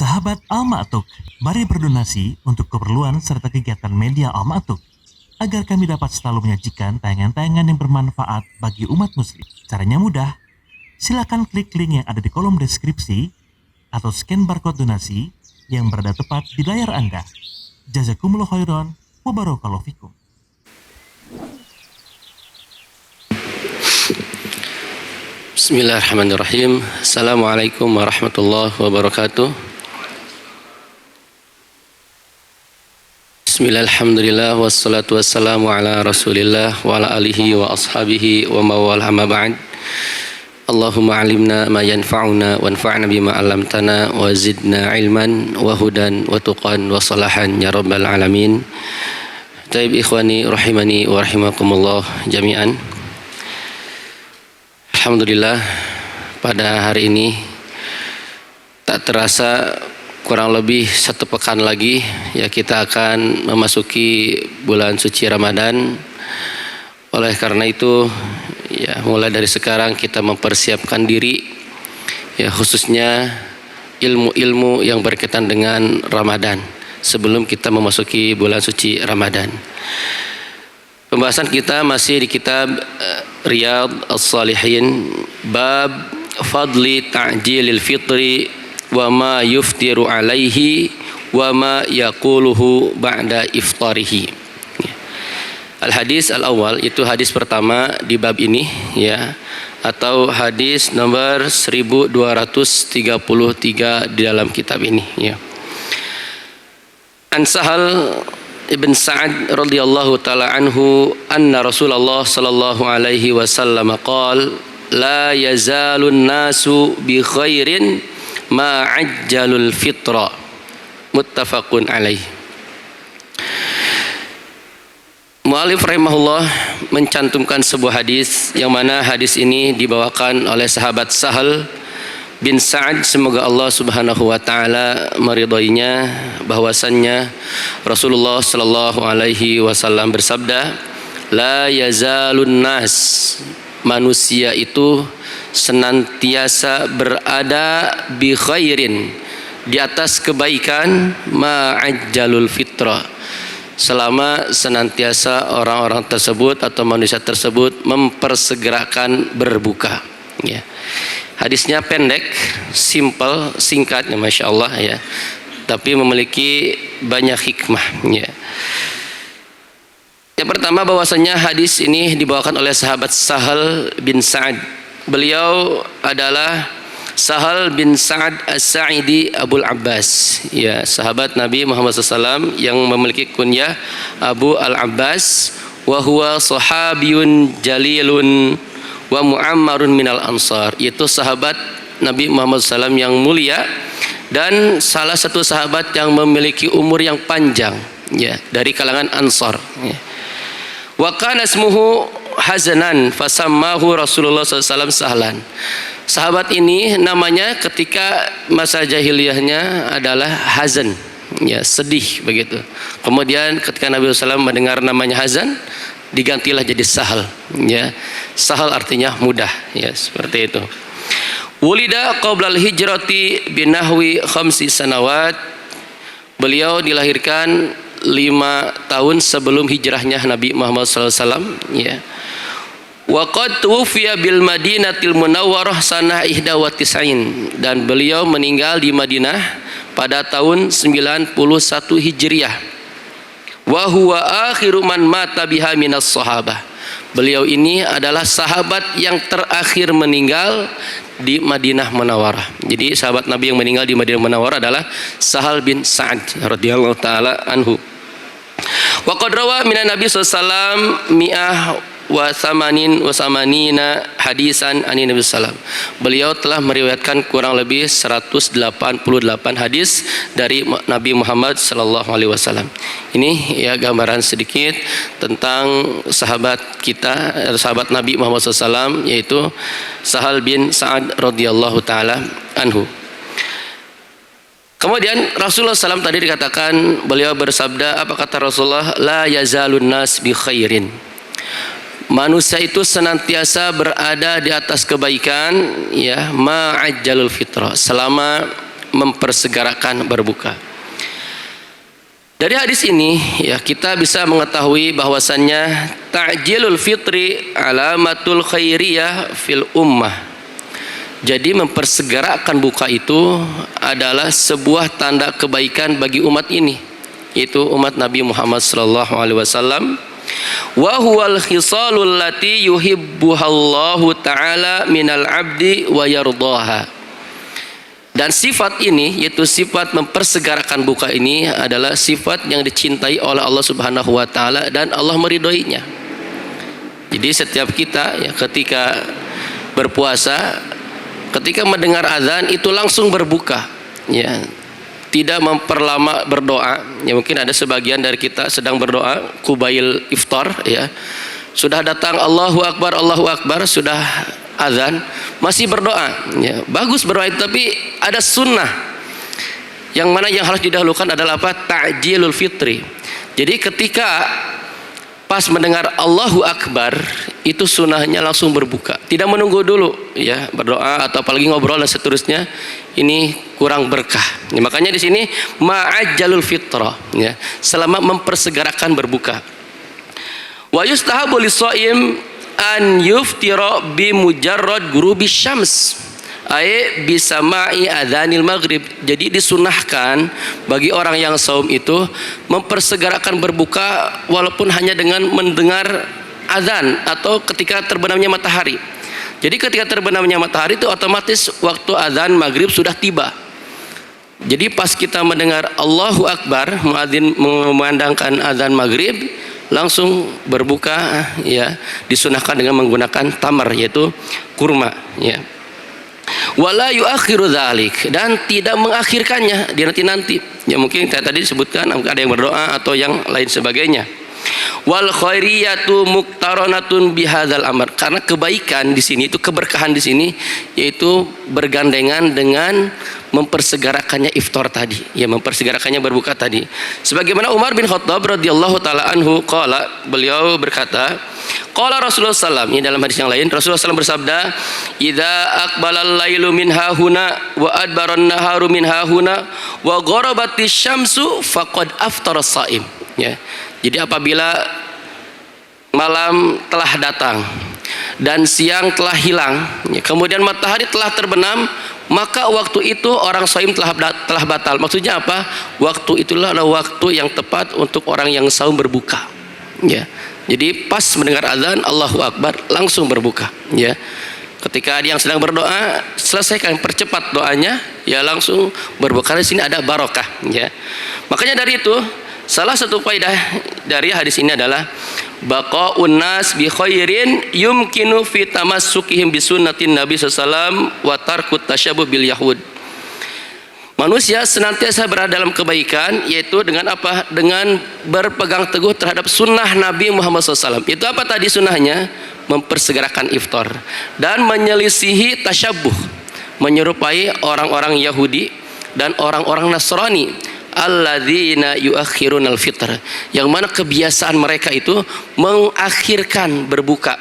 Sahabat Al-Ma'tuk, mari berdonasi untuk keperluan serta kegiatan media Al-Ma'tuk agar kami dapat selalu menyajikan tayangan-tayangan yang bermanfaat bagi umat muslim. Caranya mudah, silakan klik link yang ada di kolom deskripsi atau scan barcode donasi yang berada tepat di layar Anda. Jazakumullah khairan wa barakallahu fikum. Bismillahirrahmanirrahim. Assalamualaikum warahmatullahi wabarakatuh. Bismillahirrahmanirrahim. Wassalatu wassalamu ala rasulillah wa ala alihi wa ashabihi wa mawal amma ba'd. Allahumma alimna ma yanfa'una wanfa'na bima 'allamtana wa zidna ilman wa hudan wa tuqan wa salahan ya rabbal alamin. Taib ikhwani rahimani wa rahimakumullah jami'an. Alhamdulillah, pada hari ini tak terasa kurang lebih 1 pekan lagi ya kita akan memasuki bulan suci Ramadan. Oleh karena itu ya mulai dari sekarang kita mempersiapkan diri ya, khususnya ilmu-ilmu yang berkaitan dengan Ramadan sebelum kita memasuki bulan suci Ramadan. Pembahasan kita masih di kitab Riyadhus Shalihin, bab fadli ta'jilil fitri wa ma yuftiru alaihi wa ma yaquluhu ba'da iftarihi. Al-hadis al-awwal, itu hadis pertama di bab ini ya, atau hadis nomor 1233 di dalam kitab ini ya. An Sahal Ibn Sa'ad radhiyallahu ta'ala anhu anna Rasulullah sallallahu alaihi wasallam qala la yazalun nasu bi khairin ma ajjalul fitra, muttafaqun alaih. Mu'alif rahimahullah mencantumkan sebuah hadis yang mana hadis ini dibawakan oleh sahabat Sahal bin Sa'ad, semoga Allah subhanahu wa ta'ala meridhoinya, bahwasannya Rasulullah sallallahu alaihi wasallam bersabda, la yazalun nas, manusia itu senantiasa berada bi khairin, di atas kebaikan, ma'ajjalul fitra, selama senantiasa orang-orang tersebut atau manusia tersebut mempersegerakan berbuka ya. Hadisnya pendek, simple, singkat ya, Masya Allah ya, tapi memiliki banyak hikmah ya. Yang pertama, bahwasanya hadis ini dibawakan oleh sahabat Sahal bin Sa'ad. Beliau adalah Sahal bin Sa'ad As-Sa'idi Abul Abbas ya, sahabat Nabi Muhammad SAW yang memiliki kunyah Abu Al-Abbas, wa huwa sahabiyun jalilun wa mu'ammarun minal ansar, itu sahabat Nabi Muhammad SAW yang mulia dan salah satu sahabat yang memiliki umur yang panjang ya, dari kalangan Ansar ya. Wa kana ismuhu Hazanan fasammahu Rasulullah SAW Sahlan. Sahabat ini namanya ketika masa jahiliyahnya adalah Hazan ya, sedih begitu. Kemudian ketika Nabi SAW mendengar namanya Hazan, digantilah jadi Sahal ya. Sahal artinya mudah ya, seperti itu. Wulida qablal hijrati binahwi 5 sanawat. Beliau dilahirkan 5 tahun sebelum hijrahnya Nabi Muhammad SAW ya. Wa qad tuwfiya bil Madinatil Munawwarah sanah 91, dan beliau meninggal di Madinah pada tahun 91 Hijriah. Wa huwa akhiru man mata biha minas sahabah. Beliau ini adalah sahabat yang terakhir meninggal di Madinah Munawwarah. Jadi sahabat Nabi yang meninggal di Madinah Munawwarah adalah Sahal bin Sa'ad radhiyallahu taala anhu. Wa qad rawa minan Nabi sallallahu alaihi wasallam mi'ah wa samanina hadisan ani Nabi sallam. Beliau telah meriwayatkan kurang lebih 188 hadis dari Nabi Muhammad sallallahu alaihi wasallam. Ini ya gambaran sedikit tentang sahabat kita, sahabat Nabi Muhammad SAW, yaitu Sahal bin Sa'ad radhiyallahu taala anhu. Kemudian Rasulullah SAW tadi dikatakan, beliau bersabda, apa kata Rasulullah? La yazalun nas bi khairin. Manusia itu senantiasa berada di atas kebaikan ya, ma'ajjalul fitrah, selama mempersegerakan berbuka. Dari hadis ini ya kita bisa mengetahui bahwasannya ta'jilul fitri alamatul khairiyah fil ummah. Jadi mempersegerakan buka itu adalah sebuah tanda kebaikan bagi umat ini, yaitu umat Nabi Muhammad sallallahu alaihi wasallam. Wa huwal khisalul lati yuhibbuhallahu ta'ala minal abdi wa yardaha. Dan sifat ini, yaitu sifat mempersegerakan buka ini adalah sifat yang dicintai oleh Allah Subhanahu wa taala dan Allah meridhoinya. Jadi setiap kita ya ketika berpuasa, ketika mendengar azan itu langsung berbuka, ya. Tidak memperlama berdoa. Ya mungkin ada sebagian dari kita sedang berdoa kubail iftar ya. Sudah datang Allahu Akbar, sudah azan masih berdoa ya. Bagus berdoa itu, tapi ada sunnah yang mana yang harus didahulukan adalah apa? Ta'jilul fitri. Jadi ketika pas mendengar Allahu Akbar itu sunnahnya langsung berbuka, tidak menunggu dulu ya berdoa atau apalagi ngobrol dan seterusnya, ini kurang berkah ya, makanya di sini ma'ajjalul fitrah ya, selama mempersegerakan berbuka. Wa yustahabu lis-shaim an yuftira bi mujarrad ghurubis syams ay bisama'i adzanil maghrib. Jadi disunahkan bagi orang yang saum itu mempersegerakan berbuka walaupun hanya dengan mendengar azan atau ketika terbenamnya matahari. Jadi ketika terbenamnya matahari itu otomatis waktu azan maghrib sudah tiba. Jadi pas kita mendengar Allahu Akbar, muadzin mengumandangkan azan maghrib, langsung berbuka ya, disunahkan dengan menggunakan tamar yaitu kurma ya. Wala yuakhiru dzalik, dan tidak mengakhirkannya di nanti ya, mungkin tadi disebutkan ada yang berdoa atau yang lain sebagainya. Wal khairiyatu muqtaranatun bihadzal amr, karena kebaikan di sini itu, keberkahan di sini yaitu bergandengan dengan mempersegerakannya iftar tadi ya, mempersegerakannya berbuka tadi. Sebagaimana Umar bin Khattab radhiyallahu taala anhu qala, beliau berkata, qala Rasulullah sallallahu, ini dalam hadis yang lain Rasulullah sallallahu bersabda, idza aqbalal lailu min hahuna wa adbaran naharu min hahuna wa gharabatis syamsu faqad aftara shaim ya. Jadi apabila malam telah datang dan siang telah hilang ya, kemudian matahari telah terbenam, maka waktu itu orang shaim telah batal. Maksudnya apa? Waktu itulah adalah waktu yang tepat untuk orang yang saum berbuka ya. Jadi pas mendengar azan Allahu Akbar langsung berbuka ya. Ketika dia yang sedang berdoa, selesaikan, percepat doanya ya, langsung berbuka. Di sini ada barokah ya. Makanya dari itu salah satu faedah dari hadis ini adalah baqaun nas bi khairin yumkinu fi tamassukihim bi sunnatin Nabi sallallahu alaihi wasallam wa tarkut tasyabuh bil yahud. Manusia senantiasa berada dalam kebaikan, yaitu dengan apa? Dengan berpegang teguh terhadap sunnah Nabi Muhammad SAW. Itu apa tadi sunnahnya? Mempersegerakan iftar dan menyelisihi tasyabuh, menyerupai orang-orang Yahudi dan orang-orang Nasrani, alladzina yuakhirunal fitr, yang mana kebiasaan mereka itu mengakhirkan berbuka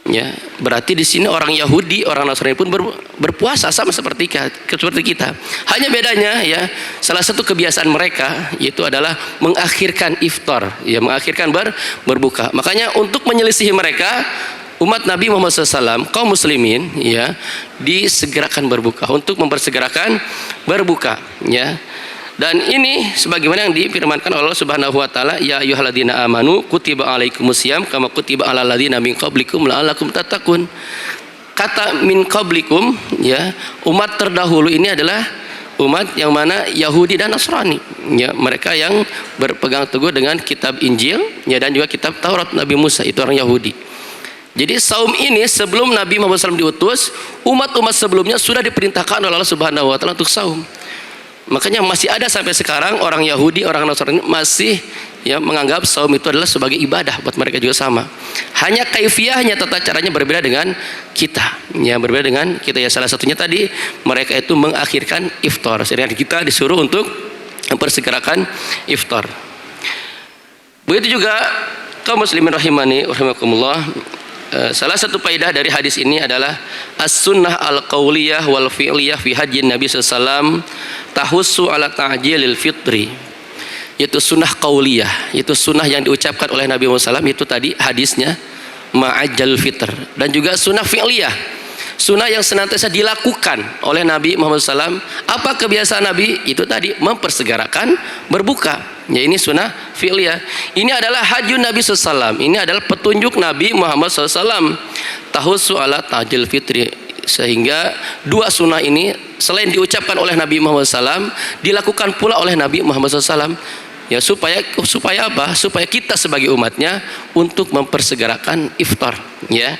ya. Berarti di sini orang Yahudi, orang Nasrani pun berpuasa sama seperti kita. Hanya bedanya ya, salah satu kebiasaan mereka yaitu adalah mengakhirkan iftar ya, mengakhirkan berbuka. Makanya untuk menyelisihi mereka, umat Nabi Muhammad SAW, kaum muslimin ya, disegerakan berbuka, untuk mempersegerakan berbuka ya. Dan ini sebagaimana yang difirmankan oleh Allah Subhanahu wa taala, ya ayyuhalladzina amanu kutiba alaikumusiyam kama kutiba alal ladzina min qablikum la'allakum tattaqun. Kata min qablikum ya, umat terdahulu ini adalah umat yang mana Yahudi dan Nasrani ya, mereka yang berpegang teguh dengan kitab Injil ya, dan juga kitab Taurat Nabi Musa, itu orang Yahudi. Jadi saum ini sebelum Nabi Muhammad SAW diutus, umat-umat sebelumnya sudah diperintahkan oleh Allah Subhanahu wa taala untuk saum. Makanya masih ada sampai sekarang orang Yahudi, orang Nasrani masih ya menganggap saum itu adalah sebagai ibadah, buat mereka juga sama. Hanya kaifiahnya, tata caranya berbeda dengan kita. Ya, berbeda dengan kita ya. Salah satunya tadi mereka itu mengakhirkan iftar, sedangkan kita disuruh untuk mempersegerakan iftar. Begitu juga kaum muslimin rahimani rahimakumullah, salah satu faedah dari hadis ini adalah as-sunnah al-qauliyah wal fi'liyah fi hajjin Nabi sallallahu alaihi wasallam tahussu ala ta'jilil fitri, yaitu sunnah qauliyah, yaitu sunnah yang diucapkan oleh Nabi Muhammad SAW, itu tadi hadisnya ma'ajjal fitr, dan juga sunnah fi'liyah, sunnah yang senantiasa dilakukan oleh Nabi Muhammad SAW. Apa kebiasaan Nabi? Itu tadi mempersegerakan berbuka, ya ini sunnah fi'liyah. Ini adalah hajjun Nabi SAW, ini adalah petunjuk Nabi Muhammad SAW, tahussu ala ta'jil fitri, sehingga dua sunnah ini selain diucapkan oleh Nabi Muhammad SAW, dilakukan pula oleh Nabi Muhammad SAW, ya supaya apa? Supaya kita sebagai umatnya untuk mempersegerakan iftar, ya.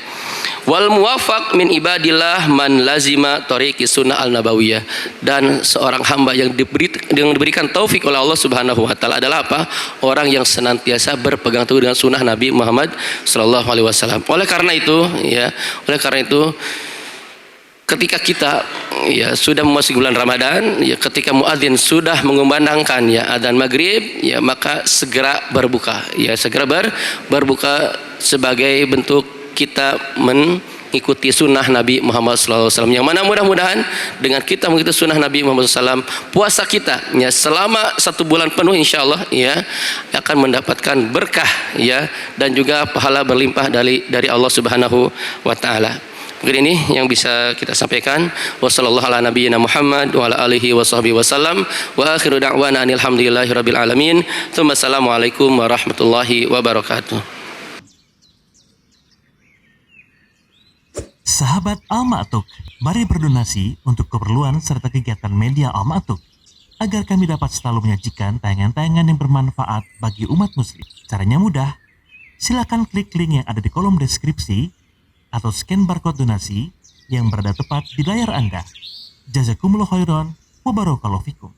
Wal muwafaq min ibadillah man lazima tariqi sunnah al-nabawiyah, dan seorang hamba yang diberikan taufik oleh Allah Subhanahu wa taala adalah apa? Orang yang senantiasa berpegang teguh dengan sunnah Nabi Muhammad sallallahu alaihi wasallam. Oleh karena itu, ketika kita ya sudah memasuki bulan Ramadan, ya ketika muadzin sudah mengumandangkan ya adzan maghrib, ya maka segera berbuka, ya segera berbuka sebagai bentuk kita mengikuti sunnah Nabi Muhammad SAW. Yang mana mudah-mudahan dengan kita mengikuti sunnah Nabi Muhammad SAW, puasa kita ya selama 1 bulan penuh insya Allah ya akan mendapatkan berkah ya, dan juga pahala berlimpah dari Allah Subhanahu wa taala. Mungkin ini yang bisa kita sampaikan. Wassallallahu ala nabiyyina Muhammad wa ala alihi wa sahbihi wasallam. Wa akhiru da'wana alhamdulillahi rabbil alamin. Assalamualaikum warahmatullahi wabarakatuh. Sahabat Al-Ma'tuk, mari berdonasi untuk keperluan serta kegiatan media Al-Ma'tuk agar kami dapat selalu menyajikan tayangan-tayangan yang bermanfaat bagi umat muslim. Caranya mudah. Silakan klik link yang ada di kolom deskripsi atau scan barcode donasi yang berada tepat di layar Anda. Jazakumullah khairan wa barakallahu fikum.